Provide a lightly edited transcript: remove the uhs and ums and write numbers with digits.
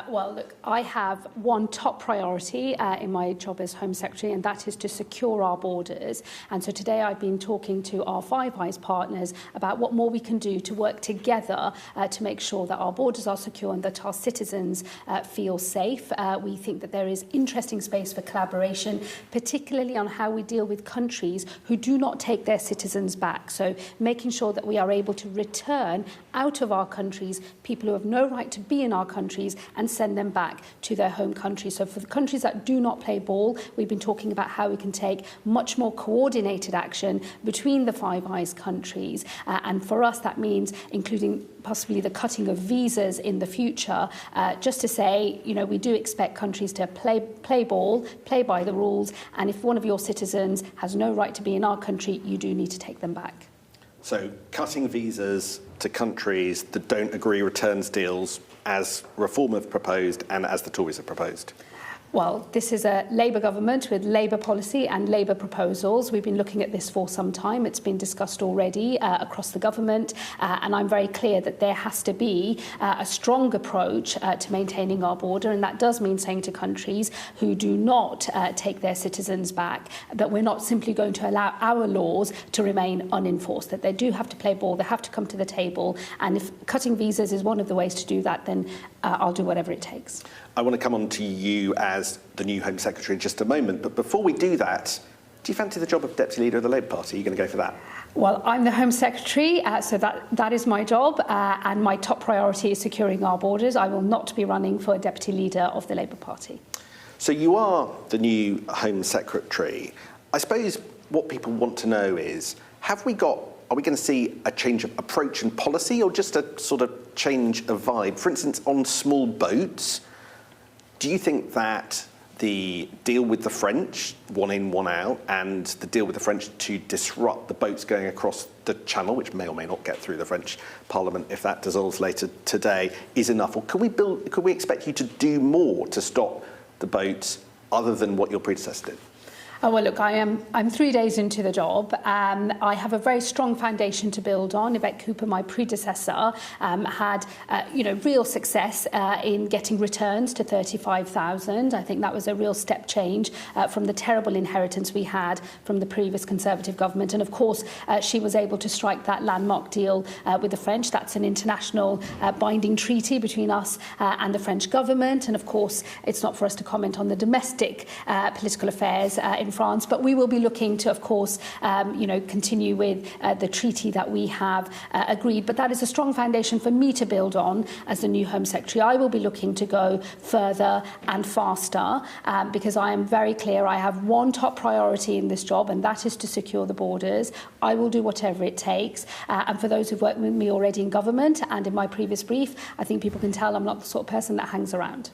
Well, look, I have one top priority in my job as Home Secretary, and that is to secure our borders. And so today I've been talking to our Five Eyes partners about what more we can do to work together to make sure that our borders are secure and that our citizens feel safe. We think that there is interesting space for collaboration, particularly on how we deal with countries who do not take their citizens back. So making sure that we are able to return out of our countries people who have no right to be in our countries and send them back to their home country. So for the countries that do not play ball, we've been talking about how we can take much more coordinated action between the Five Eyes countries. And for us, that means including possibly the cutting of visas in the future, just to say, you know, we do expect countries to play ball, play by the rules, and if one of your citizens has no right to be in our country, you do need to take them back. So cutting visas to countries that don't agree returns deals as Reform have proposed and as the Tories have proposed? Well, this is a Labour government with Labour policy and Labour proposals. We've been looking at this for some time. It's been discussed already across the government, and I'm very clear that there has to be a strong approach to maintaining our border, and that does mean saying to countries who do not take their citizens back that we're not simply going to allow our laws to remain unenforced, that they do have to play ball, they have to come to the table, and if cutting visas is one of the ways to do that, then I'll do whatever it takes. I want to come on to you as the new Home Secretary in just a moment, but before we do that, do you fancy the job of Deputy Leader of the Labour Party? Are you going to go for that? Well, I'm the Home Secretary, so that is my job, and my top priority is securing our borders. I will not be running for Deputy Leader of the Labour Party. So you are the new Home Secretary. I suppose what people want to know is, are we going to see a change of approach and policy, or just a sort of change of vibe? For instance, on small boats, do you think that the deal with the French, one in, one out, and the deal with the French to disrupt the boats going across the Channel, which may or may not get through the French Parliament if that dissolves later today, is enough? Or could we expect you to do more to stop the boats other than what your predecessor did? Oh, well, look, I'm 3 days into the job. I have a very strong foundation to build on. Yvette Cooper, my predecessor, had real success in getting returns to 35,000. I think that was a real step change from the terrible inheritance we had from the previous Conservative government. And of course, she was able to strike that landmark deal with the French. That's an international binding treaty between us and the French government. And of course, it's not for us to comment on the domestic political affairs in France, but we will be looking to, of course, continue with the treaty that we have agreed. But that is a strong foundation for me to build on as the new Home Secretary. I will be looking to go further and faster because I am very clear I have one top priority in this job, and that is to secure the borders. I will do whatever it takes. And for those who've worked with me already in government and in my previous brief, I think people can tell I'm not the sort of person that hangs around.